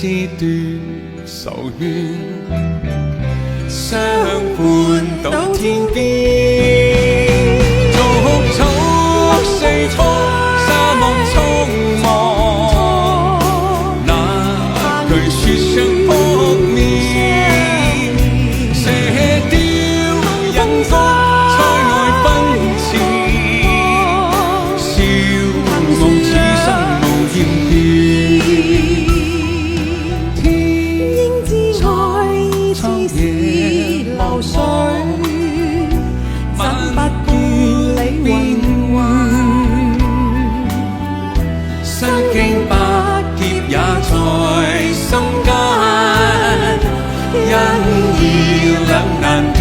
絲斷愁怨，相伴到天邊。逐草四方，沙漠蒼茫，那句說相撲面，射雕引弓，塞外奔馳，笑傲此生無厭倦。應知愛似是流水，怎不斷理雲雲，身經百劫也在心間，因義兩難斷。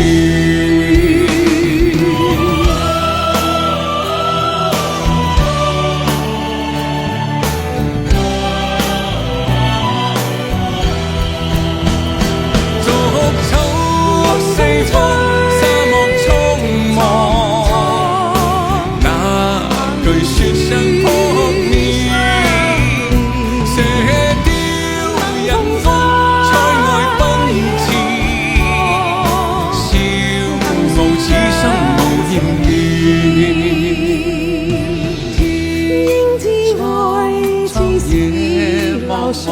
流水，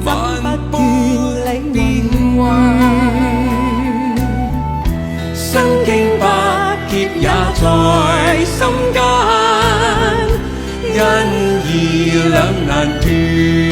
怎不斷理雲雲，身經百劫也在心間，因義兩難斷。